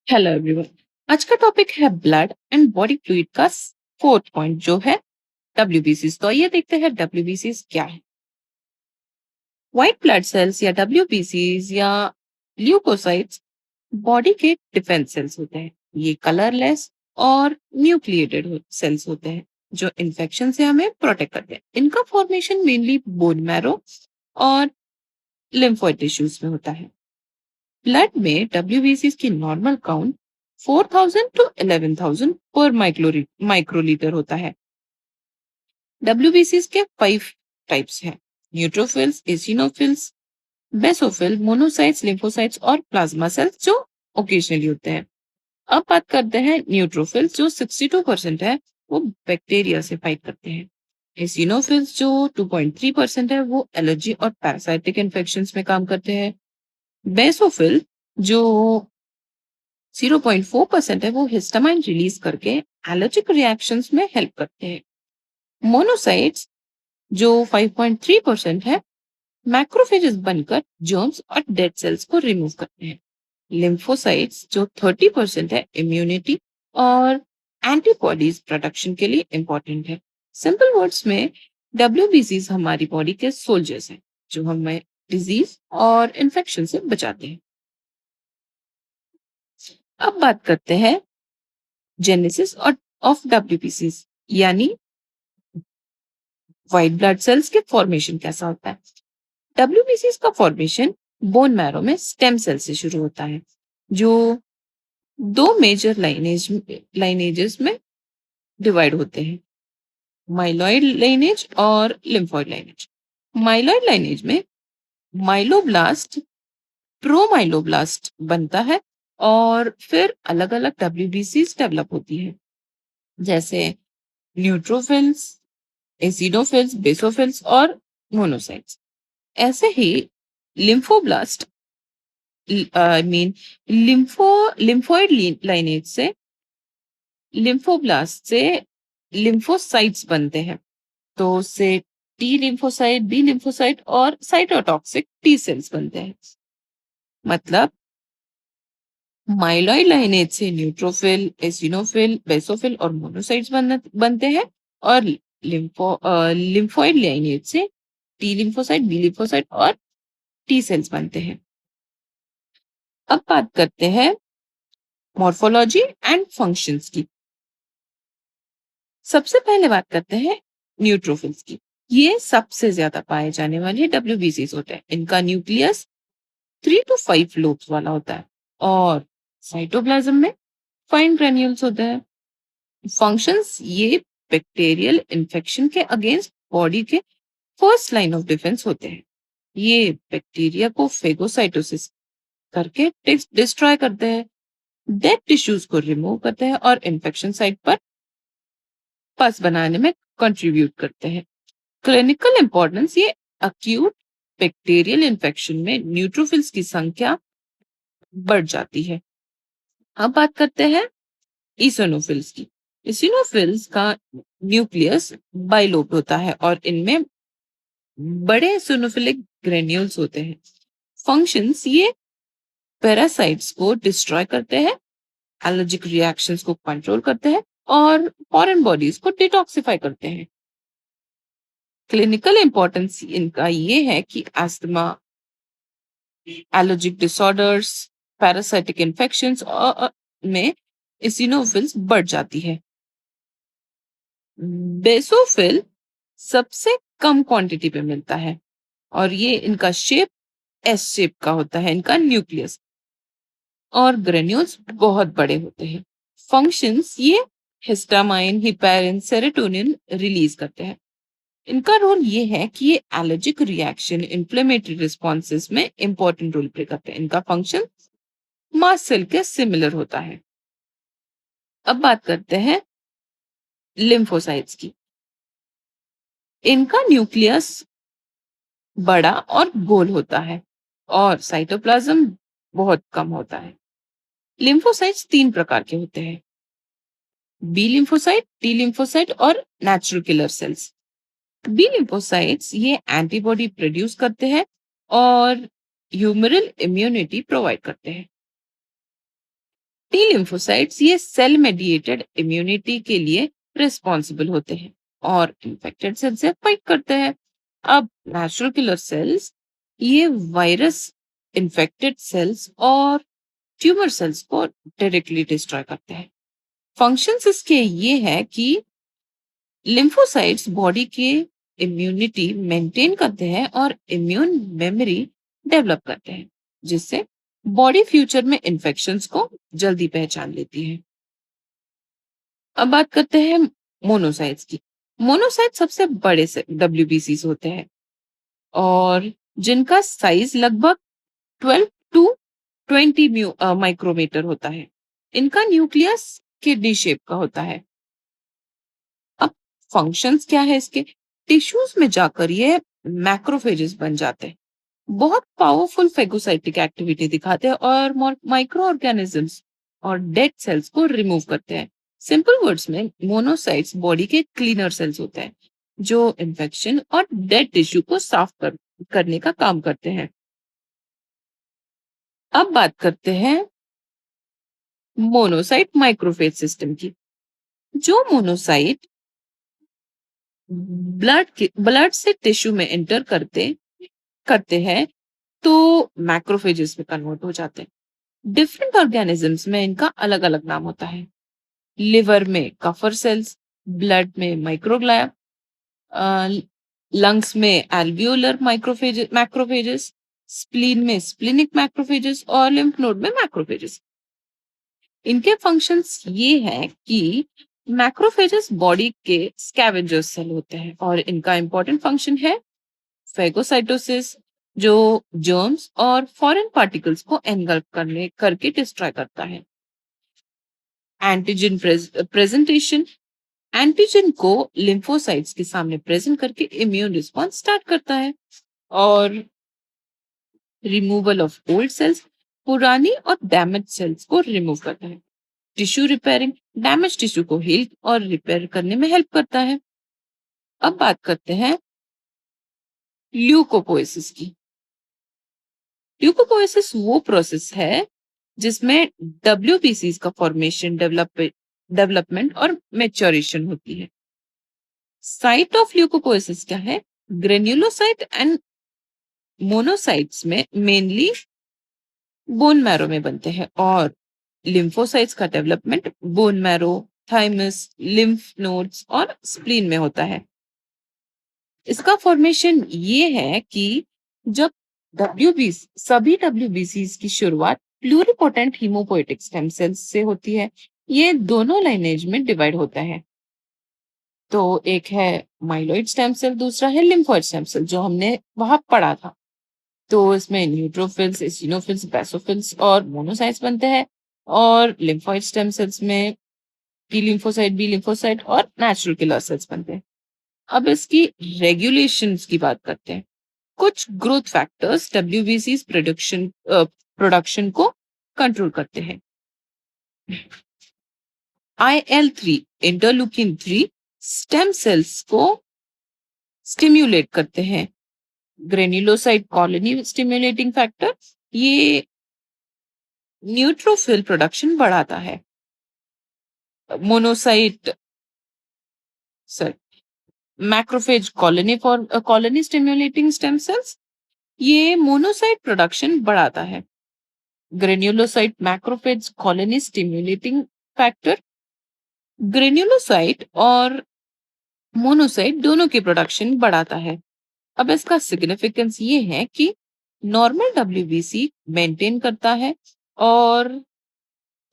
Hello everyone. आज का topic है ब्लड एंड बॉडी फ्लूइड का फोर्थ पॉइंट जो है डब्ल्यूबीसी। तो ये देखते हैं डब्ल्यूबीसी क्या है। व्हाइट ब्लड सेल्स या डब्ल्यूबीसी या ल्यूकोसाइट्स बॉडी के डिफेंस सेल्स होते हैं। ये कलरलेस और न्यूक्लिएटेड सेल्स होते हैं जो इन्फेक्शन से हमें प्रोटेक्ट करते हैं। इनका फॉर्मेशन मेनली बोन मैरो और लिम्फोइड टिश्यूज में होता है। ब्लड में डब्ल्यूबीसी की नॉर्मल काउंट 4000 टू 11,000 पर माइक्रोलीटर होता है। डब्ल्यूबीसी के 5 टाइप्स हैं: neutrophils, eosinophils, basophil, monocytes, lymphocytes और प्लाज्मा सेल्स जो ओकेजनली होते हैं। अब बात करते हैं न्यूट्रोफिल्स जो 62% है, वो बैक्टीरिया से फाइट करते हैं। एसिनोफिल्स जो 2.3% है, वो एलर्जी और पैरासाइटिक इन्फेक्शन में काम करते हैं। बेसोफिल जो 0.4% है, वो हिस्टामाइन रिलीज करके एलर्जिक रिएक्शंस में हेल्प करते हैं। मोनोसाइट्स जो 5.3% है, मैक्रोफेजेस बनकर जर्म्स और डेड सेल्स को रिमूव करते हैं। लिम्फोसाइट्स जो 30% है, इम्यूनिटी और एंटीबॉडीज प्रोडक्शन के लिए इंपॉर्टेंट है। सिंपल वर्ड्स में डब्ल्यूबीसी हमारी बॉडी के सोल्जर्स हैं जो हमें डिजीज और इन्फेक्शन से बचाते हैं। अब बात करते हैं जेनेसिस और ऑफ डब्ल्यूबीसी, यानी व्हाइट ब्लड सेल्स के फॉर्मेशन कैसा होता है। डब्ल्यूबीसी का फॉर्मेशन बोन मैरो में स्टेम सेल से शुरू होता है जो दो मेजर लाइनेजेस में डिवाइड होते हैं: माइलॉइड लाइनेज और लिम्फोइड लाइनेज। माइलॉइड लाइनेज में माइलोब्लास्ट प्रोमाइलोब्लास्ट बनता है और फिर अलग अलग डब्ल्यूबीसी डेवलप होती है, जैसे न्यूट्रोफिल्स, एसिडोफिल्स, बेसोफिल्स और मोनोसाइट्स। ऐसे ही lymphoblast I mean lymphoid lineage से लिम्फोब्लास्ट से लिम्फोसाइट्स बनते हैं। तो उससे टी लिम्फोसाइट, बी लिम्फोसाइट और साइटोटॉक्सिक टी सेल्स बनते हैं। मतलब माइलॉइड लाइनेज से न्यूट्रोफिल, एसिनोफिल, बेसोफिल और मोनोसाइट्स बनते हैं, और लिम्फोइड लाइनेज से टी लिम्फोसाइट, बी लिम्फोसाइट और टी सेल्स बनते हैं। अब बात करते हैं मॉर्फोलॉजी एंड फंक्शंस की। सबसे पहले बात करते हैं न्यूट्रोफिल्स की। ये सबसे ज्यादा पाए जाने वाले डब्ल्यूबीसी होते हैं। इनका न्यूक्लियस 3 to 5 लोब्स वाला होता है और साइटोप्लाज्म में फाइन ग्रेन्यूल्स होते हैं। फंक्शंस: ये बैक्टीरियल इन्फेक्शन के अगेंस्ट बॉडी के फर्स्ट लाइन ऑफ डिफेंस होते हैं। ये बैक्टीरिया को फेगोसाइटोसिस करके डिस्ट्रॉय करते हैं, डेड टिश्यूज को रिमूव करते हैं और इन्फेक्शन साइट पर पस बनाने में कंट्रीब्यूट करते हैं। क्लिनिकल इंपॉर्टेंस: ये अक्यूट बैक्टीरियल इन्फेक्शन में न्यूट्रोफिल्स की संख्या बढ़ जाती है। अब बात करते हैं इसिनोफिल्स की। इसिनोफिल्स का न्यूक्लियस बाइलोब्ड होता है और इनमें बड़े इसिनोफिलिक ग्रेन्यूल्स होते हैं। फंक्शंस: ये पैरासाइट्स को डिस्ट्रॉय करते हैं, एलर्जिक रिएक्शंस को कंट्रोल करते हैं और फॉरेन बॉडीज को डिटॉक्सिफाई करते हैं। क्लिनिकल इंपॉर्टेंस इनका ये है कि asthma, allergic disorders, parasitic infections में इसिनोफिल्स बढ़ जाती है। बेसोफिल सबसे कम क्वांटिटी पे मिलता है और ये इनका शेप एस शेप का होता है, इनका न्यूक्लियस, और ग्रेन्यूल्स बहुत बड़े होते हैं। फंक्शंस: ये हिस्टामाइन, हिपैरिन, सेरोटोनिन रिलीज करते हैं। इनका रोल ये है कि ये एलर्जिक रिएक्शन, इन्फ्लेमेटरी रिस्पॉन्सेस में इंपॉर्टेंट रोल प्ले करते हैं। इनका फंक्शन मास्ट सेल के सिमिलर होता है। अब बात करते हैं लिम्फोसाइट्स की। इनका न्यूक्लियस बड़ा और गोल होता है और साइटोप्लाज्म बहुत कम होता है। लिम्फोसाइट्स 3 प्रकार के होते हैं: बी लिम्फोसाइट, टी लिम्फोसाइट और natural killer cells. B lymphocytes ये एंटीबॉडी प्रोड्यूस करते हैं और ह्यूमरल इम्यूनिटी प्रोवाइड करते हैं। टी लिम्फोसाइट्स ये सेल मेडिएटेड इम्यूनिटी के लिए रिस्पॉन्सिबल होते हैं और इन्फेक्टेड सेल से फाइट करते हैं। अब नेचुरल किलर सेल्स ये वायरस इन्फेक्टेड सेल्स और ट्यूमर सेल्स को डायरेक्टली डिस्ट्रॉय करते हैं। फंक्शंस इसके ये है कि लिम्फोसाइट्स बॉडी के इम्यूनिटी मेंटेन करते हैं और इम्यून मेमोरी डेवलप करते हैं, जिससे बॉडी फ्यूचर में इन्फेक्शंस को जल्दी पहचान लेती है। अब बात करते हैं मोनोसाइट्स की। मोनोसाइट सबसे बड़े से डब्ल्यूबीसीज होते हैं और जिनका साइज लगभग 12 टू 20 माइक्रोमीटर होता है। इनका न्यूक्लियस किडनी शेप का होता है। अब फंक्शंस क्या है इसके? टिश्यूज में जाकर ये मैक्रोफेजेस बन जाते हैं, बहुत पावरफुल फेगोसाइटिक एक्टिविटी दिखाते हैं और माइक्रो ऑर्गेनिजम्स और डेड सेल्स को रिमूव करते हैं। सिंपल वर्ड्स में मोनोसाइट्स बॉडी के क्लीनर सेल्स होते हैं जो इन्फेक्शन और डेड टिश्यू को करने का काम करते हैं। अब बात करते हैं मोनोसाइट माइक्रोफेज सिस्टम की। जो मोनोसाइट ब्लड से टिश्यू में एंटर करते हैं तो मैक्रोफेजेस में कन्वर्ट हो जाते हैं। डिफरेंट ऑर्गेनिजम्स में इनका अलग अलग नाम होता है। लिवर में कफर सेल्स, ब्लड में माइक्रोग्लाया, लंग्स में एल्वियोलर मैक्रोफेजेस, स्प्लीन में स्प्लिनिक मैक्रोफेजेस और लिम्फ नोड में मैक्रोफेजेस। इनके फंक्शंस ये हैं कि मैक्रोफेजेस बॉडी के स्कैवेंजर सेल होते हैं और इनका इंपॉर्टेंट फंक्शन है फेगोसाइटोसिस, जो जर्म्स और फॉरेन पार्टिकल्स को एनगल्फ करके डिस्ट्रॉय करता है। एंटीजन प्रेजेंटेशन, एंटीजन को लिम्फोसाइट्स के सामने प्रेजेंट करके इम्यून रिस्पॉन्स स्टार्ट करता है। और रिमूवल ऑफ ओल्ड सेल्स, पुरानी और डैमेज सेल्स को रिमूव करता है। टिश्यू रिपेयरिंग, डैमेज टिश्यू को हील और रिपेयर करने में हेल्प करता है। अब बात करते हैं ल्यूकोपोएसिस की। ल्यूकोपोएसिस वो प्रोसेस है जिसमें डब्ल्यूबीसीज का फॉर्मेशन, डेवलपमेंट और मैच्योरेशन होती है। साइट ऑफ ल्यूकोपोएसिस क्या है? ग्रेन्युलोसाइट एंड मोनोसाइट्स में मेनली बोन मैरो में बनते हैं और लिम्फोसाइट्स का development bone marrow, thymus, lymph nodes और स्प्लीन में होता है। इसका फॉर्मेशन ये है कि जब सभी डब्ल्यूबीसीज की शुरुआत प्लूरिपोटेंट हीमोपोएटिक स्टेम सेल्स से होती है। ये दोनों लाइनेज में डिवाइड होता है। तो एक है माइलोइड स्टेम सेल, दूसरा है लिम्फोइड स्टेम सेल, जो हमने वहां पढ़ा था। तो इसमें न्यूट्रोफिल्स, एसिनोफिल्स, बेसोफिल्स और मोनोसाइट्स बनते हैं। और लिम्फोइड स्टेम सेल्स में टी लिम्फोसाइट, बी लिम्फोसाइट और नेचुरल किलर सेल्स बनते हैं। अब इसकी रेगुलेशंस की बात करते हैं। कुछ ग्रोथ फैक्टर्स डब्ल्यूबीसी प्रोडक्शन को कंट्रोल करते हैं। IL-3, इंटरलूकिन 3 स्टेम सेल्स को स्टिम्युलेट करते हैं। ग्रेन्युलोसाइट कॉलोनी स्टिम्युलेटिंग फैक्टर ये न्यूट्रोफिल प्रोडक्शन बढ़ाता है। Monocyte sir macrophage colony stimulating stem cells ये मोनोसाइट प्रोडक्शन बढ़ाता है। Granulocyte macrophage colony stimulating factor granulocyte और मोनोसाइट दोनों की प्रोडक्शन बढ़ाता है। अब इसका सिग्निफिकेंस ये है कि नॉर्मल डब्ल्यूबीसी मेंटेन करता है और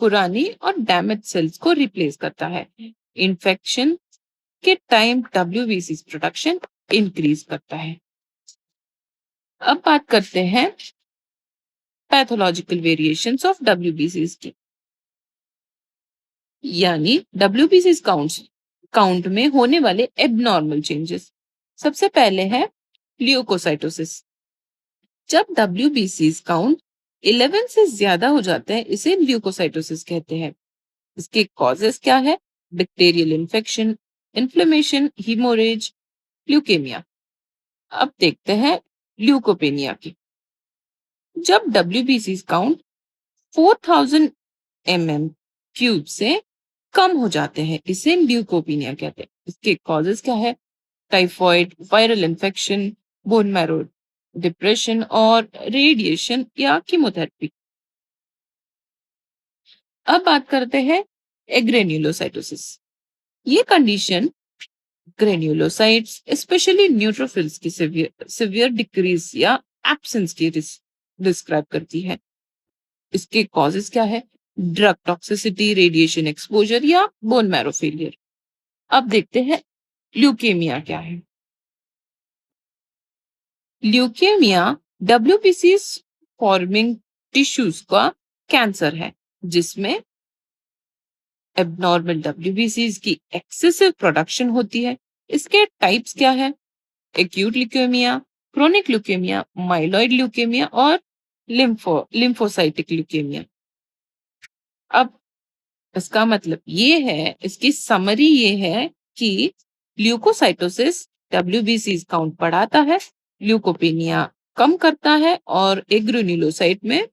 पुरानी और डैमेज सेल्स को रिप्लेस करता है। इन्फेक्शन के टाइम डब्ल्यूबीसी प्रोडक्शन इंक्रीज करता है। अब बात करते हैं पैथोलॉजिकल वेरिएशंस ऑफ डब्ल्यूबीसी की, यानी डब्ल्यूबीसी काउंट में होने वाले एबनॉर्मल चेंजेस। सबसे पहले है ल्यूकोसाइटोसिस। जब डब्ल्यूबीसी काउंट 11 से ज्यादा हो जाते हैं इसे ल्यूकोसाइटोसिस कहते हैं। इसके कॉजेस क्या है? Bacterial infection, inflammation, haemorrhage, leukaemia. अब देखते हैं ल्यूकोपेनिया की। जब डब्ल्यूबीसी काउंट 4000 क्यूब से कम हो जाते हैं, इसे ल्यूकोपीनिया कहते हैं। इसके कॉजेस क्या है? Typhoid, viral infection, bone marrow depression और रेडिएशन या कीमोथेरेपी। अब बात करते हैं एग्रेन्युलोसाइटोसिस। ये कंडीशन ग्रेन्युलोसाइट्स स्पेशली न्यूट्रोफिल्स की सिवियर डिक्रीज या एब्सेंस की डिस्क्राइब करती है। इसके कॉजेस क्या है? ड्रग टॉक्सिसिटी, रेडिएशन एक्सपोजर या बोन मैरो फेलियर। अब देखते हैं ल्यूकेमिया क्या है। ल्यूकेमिया डब्ल्यूबीसी फॉर्मिंग टिश्यूज का कैंसर है जिसमें एबनॉर्मल डब्ल्यूबीसीज की एक्सेसिव प्रोडक्शन होती है। इसके टाइप्स क्या है? Acute leukaemia, chronic leukaemia, myeloid leukaemia और लिम्फोसाइटिक ल्यूकेमिया। अब इसका मतलब ये है, इसकी समरी ये है कि ल्यूकोसाइटोसिस डब्ल्यूबीसी काउंट बढ़ाता है, ल्यूकोपेनिया कम करता है और एग्रेन्युलोसाइट में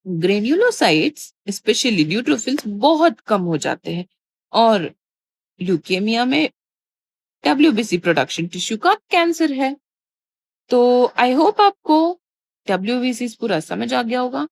ग्रेन्युलोसाइट्स स्पेशली न्यूट्रोफिल्स बहुत कम हो जाते हैं और ल्यूकेमिया में डब्ल्यूबीसी प्रोडक्शन टिश्यू का कैंसर है। तो आई होप आपको डब्ल्यूबीसी पूरा समझ आ गया होगा।